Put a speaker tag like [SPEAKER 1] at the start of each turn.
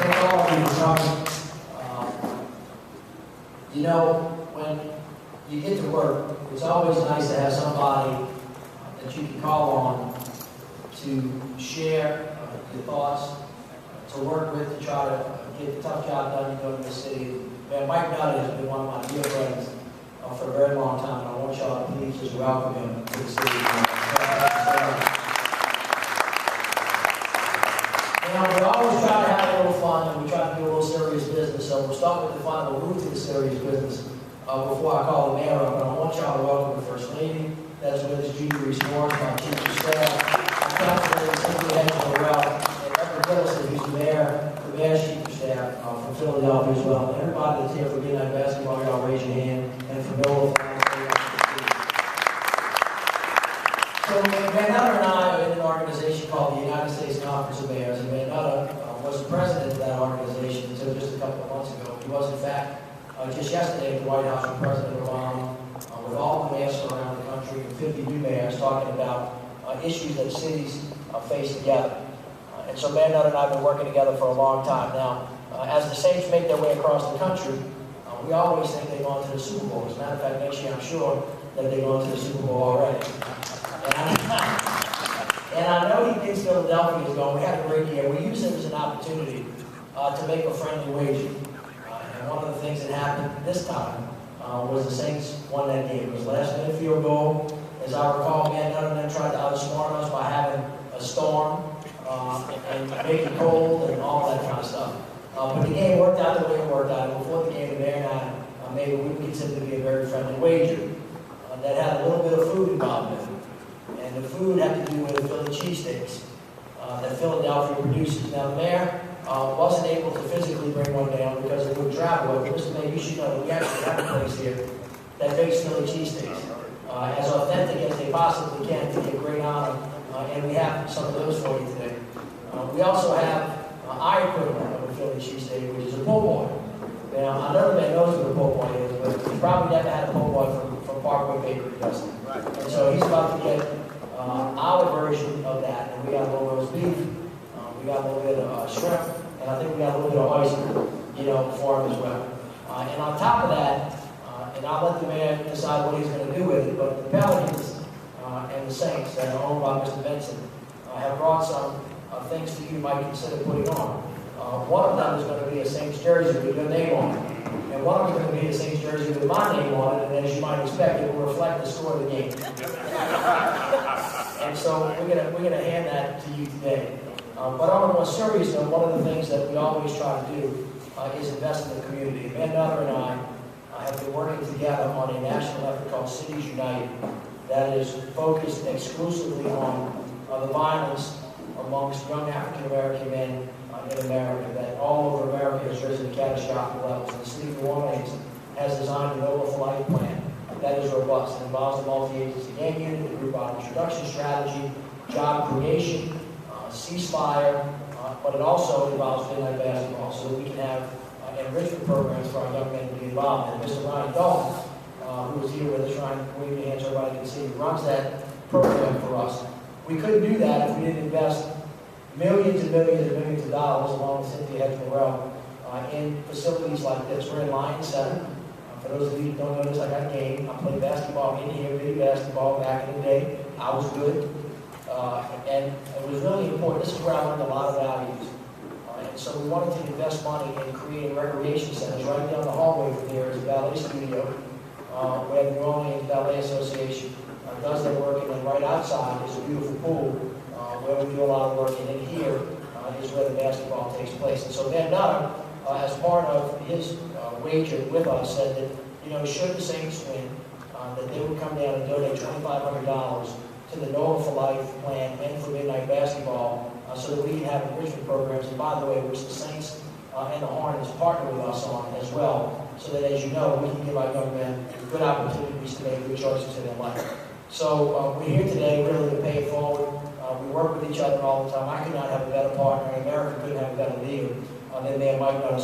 [SPEAKER 1] thank all of you for coming. You know, when you get to work, it's always nice to have somebody that you can call on to share your thoughts, to work with, to try to get the tough job done you do in this city. Man, Mike Nutt has been one of my dear friends for a very long time, and I want y'all to please just welcome him to the city. We always try to have a little fun, and we try to do a little serious business, so we'll start with the fun, we'll move to the serious business before I call the mayor up. And I want y'all to welcome the First Lady, that's with us, Judy Reese-Morris, my chief of staff, my councilman, Cynthia Hedges-Morrell, and Edward Gillison, who's the mayor's chief of staff from Philadelphia as well. And everybody that's here for Midnight Basketball, y'all raise your hand, and from NOLA. So Van Nutter and I are in an organization called the United States Conference of Mayors, and Van Nutter was the president of that organization until just a couple of months ago. He was, in fact, just yesterday at the White House with President Obama, with all the mayors around the country, and 50 new mayors, talking about issues that cities face together. And so Van Nutter and I have been working together for a long time now. As the Saints make their way across the country, we always think they're going to the Super Bowl. As a matter of fact, next year I'm sure that they're going to the Super Bowl already. And I know he thinks Philadelphia is going. We had a great year. We used it as an opportunity to make a friendly wager. And one of the things that happened this time was the Saints won that game. It was a last-minute field goal. As I recall, Van Nutter and them tried to outsmart us by having a storm and make it cold and all that kind of stuff. But the game worked out the way it worked out. And before the game, the mayor and I made what we would consider to be a very friendly wager that had a little bit of food involved in it. And the food had to do with the Philly cheesesteaks that Philadelphia produces. Now, the mayor wasn't able to physically bring one down because it would travel. But Mr. Mayor, you should know that we actually have a place here that makes Philly cheesesteaks as authentic as they possibly can to get great honor. And we have some of those for you today. We also have our equivalent of a Philly cheesesteak, which is a po' boy. Now, I know everybody knows what a po' boy is, but you probably never had a po' boy from Parkway Bakery, Justin. And so he's about to get our version of that, and we got a little roast beef, we got a little bit of shrimp, and I think we got a little bit of oyster, for him as well. And on top of that, and I'll let the mayor decide what he's going to do with it, but the Pelicans and the Saints that are owned by Mr. Benson have brought some things that you might consider putting on. One of them is going to be a Saints jersey with your name on it. And one of them is going to be a Saints jersey with my name on it, and as you might expect, it will reflect the score of the game. And so we're gonna hand that to you today. But on a more serious note, one of the things that we always try to do is invest in the community. Van Nutter and I have been working together on a national effort called Cities United that is focused exclusively on the violence amongst young African American men in America, that all over America has risen to catastrophic levels. And the City of New Orleans has designed a NOLA for Life plan that is robust. It involves the multi-agency gang unit, the group out introduction strategy, job creation, ceasefire, but it also involves midnight basketball so that we can have enrichment programs for our young men to be involved in. Mr. Ryan Dalton, who is here with us, Ryan, wave your hands so everybody can see, runs that program for us. We couldn't do that if we didn't invest millions and millions and millions of dollars, along with Cynthia Hedges-Morrell, in facilities like this. We're in Lyons Center. For those of you who don't know this, I got a game. I played basketball in here, mini basketball back in the day. I was good. And it was really important. This is where I learned a lot of values. And so we wanted to invest money in creating recreation centers. Right down the hallway from here is a ballet studio, where the New Orleans Ballet Association does their work. And then right outside is a beautiful pool where we do a lot of work. And in here is where the basketball takes place. And so Van Nutter, as part of his wager with us, said that, should the Saints win, that they would come down and donate $2,500 to the NOLA for Life plan and for midnight basketball so that we can have enrichment programs, and by the way, which the Saints and the Hornets partner with us on as well, so that, as you know, we can give our young men good opportunities to make good choices in their life. So we're here today really to pay it forward. We work with each other all the time. I could not have a better partner, and America couldn't have a better leader than Mayor Mike Nutter.